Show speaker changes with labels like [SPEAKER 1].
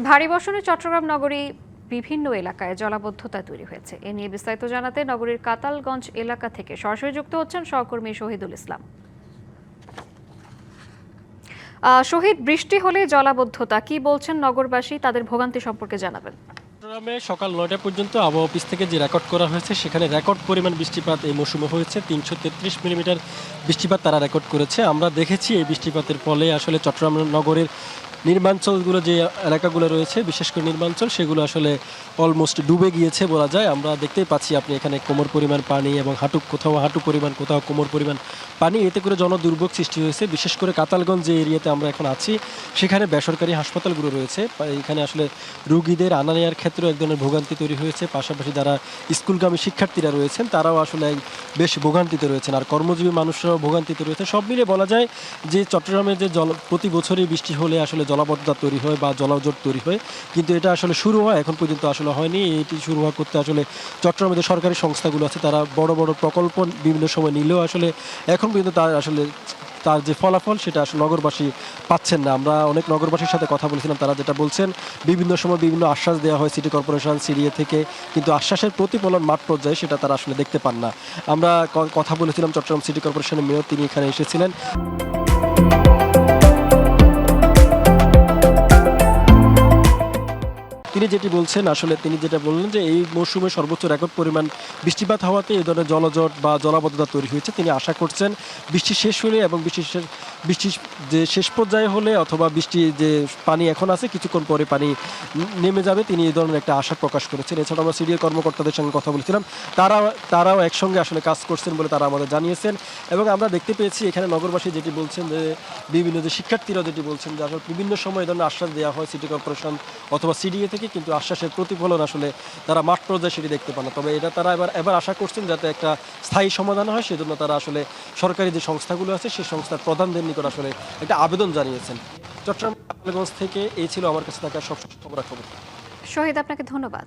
[SPEAKER 1] ভারী বর্ষণে চট্টগ্রাম নগরী বিভিন্ন এলাকায় জলাবদ্ধতা তৈরি হয়েছে। এ নিয়ে বিস্তারিত জানাতে নগরীর কাতালগঞ্জ এলাকা থেকে সরাসরি যুক্ত হচ্ছেন সহকর্মী শহীদুল ইসলাম। শহীদ, বৃষ্টি হলে জলাবদ্ধতা, কি বলছেন নগরবাসী, তাদের ভোগান্তি সম্পর্কে জানাবেন।
[SPEAKER 2] চট্টগ্রামে সকাল ৯টা পর্যন্ত আবহাওয়া অফিস থেকে যে রেকর্ড করা হয়েছে সেখানে রেকর্ড পরিমাণ বৃষ্টিপাত এই মৌসুমে হয়েছে ৩৩৩ মিলিমিটার বৃষ্টিপাত তারা রেকর্ড করেছে। আমরা দেখেছি এই বৃষ্টিপাতের ফলে আসলে চট্টগ্রাম নগরের নির্মাঞ্চলগুলো যে এলাকাগুলো রয়েছে, বিশেষ করে নির্মাঞ্চল, সেগুলো আসলে অলমোস্ট ডুবে গিয়েছে বলা যায়। আমরা দেখতেই পাচ্ছি আপনি এখানে কোমর পরিমাণ পানি এবং কোথাও হাঁটু পরিমাণ, কোথাও কোমর পরিমাণ পানি। এতে করে জনদুর্ভোগ সৃষ্টি হয়েছে। বিশেষ করে কাতালগঞ্জ যে এরিয়াতে আমরা এখন আছি সেখানে বেসরকারি হাসপাতালগুলো রয়েছে। এখানে আসলে রুগীদের আনা নেওয়ার ক্ষেত্রেও এক ধরনের ভোগান্তি তৈরি হয়েছে। পাশাপাশি যারা স্কুলগামী শিক্ষার্থীরা রয়েছেন তারাও আসলে বেশ ভোগান্তিতে রয়েছেন, আর কর্মজীবী মানুষরাও ভোগান্তিতে রয়েছে। সব মিলে বলা যায় যে চট্টগ্রামে যে প্রতি বছরই বৃষ্টি হলে আসলে জলাবদ্ধতা তৈরি হয় বা জলজট তৈরি হয়, কিন্তু এটা আসলে শুরু হয় এখন পর্যন্ত আসলে হয়নি। এটি শুরু হওয়া করতে আসলে চট্টগ্রামের যে সরকারি সংস্থাগুলো আছে তারা বড় বড় প্রকল্প বিভিন্ন সময় নিলেও আসলে এখন পর্যন্ত তার যে ফলাফল সেটা আসলে নগরবাসী পাচ্ছেন না। আমরা অনেক নগরবাসীর সাথে কথা বলেছিলাম, তারা যেটা বলছেন বিভিন্ন সময় বিভিন্ন আশ্বাস দেওয়া হয় সিটি কর্পোরেশন সিডিএ থেকে, কিন্তু আশ্বাসের প্রতিফলন মাঠ পর্যায়ে সেটা তারা আসলে দেখতে পান না। আমরা কথা বলেছিলাম চট্টগ্রাম সিটি কর্পোরেশনের মেয়র, তিনি এখানে এসেছিলেন। তিনি যেটা বললেন যে এই মৌসুমে সর্বোচ্চ রেকর্ড পরিমাণ বৃষ্টিপাত হওয়াতে এই ধরনের জলজট বা জলাবদ্ধতা তৈরি হয়েছে। তিনি আশা করছেন বৃষ্টি শেষ হলে এবং বৃষ্টি যে শেষ পর্যায়ে হলে অথবা বৃষ্টি যে পানি এখন আছে কিছুক্ষণ পরে পানি নেমে যাবে, তিনি এই ধরনের একটা আশা প্রকাশ করেছেন। এছাড়া আমরা সিডিএ কর্মকর্তাদের সঙ্গে কথা বলেছিলাম, তারাও একসঙ্গে আসলে কাজ করছেন বলে তারা আমাদের জানিয়েছেন। এবং আমরা দেখতে পেয়েছি এখানে নগরবাসী যেটি বলছেন যে বিভিন্ন যে শিক্ষার্থীরা যেটি বলছেন যে আসলে বিভিন্ন সময় এই ধরনের আশ্বাস দেওয়া হয় সিটি কর্পোরেশন অথবা সিডিএ থেকে, কিন্তু আশ্বাসের প্রতিফলন আসলে তারা মাঠ পর্যায়ে সেটি দেখতে পান না। তবে এটা তারা এবার আশা করছেন যাতে একটা স্থায়ী সমাধান হয়, সেজন্য তারা আসলে সরকারি যে সংস্থাগুলো আছে সেই সংস্থার প্রধানদের নিকট আসলে একটা আবেদন জানিয়েছেন। চট্টগ্রাম থেকে এই ছিল আমার কাছে থাকা সব খবরাখবর।
[SPEAKER 1] শহীদ, আপনাকে ধন্যবাদ।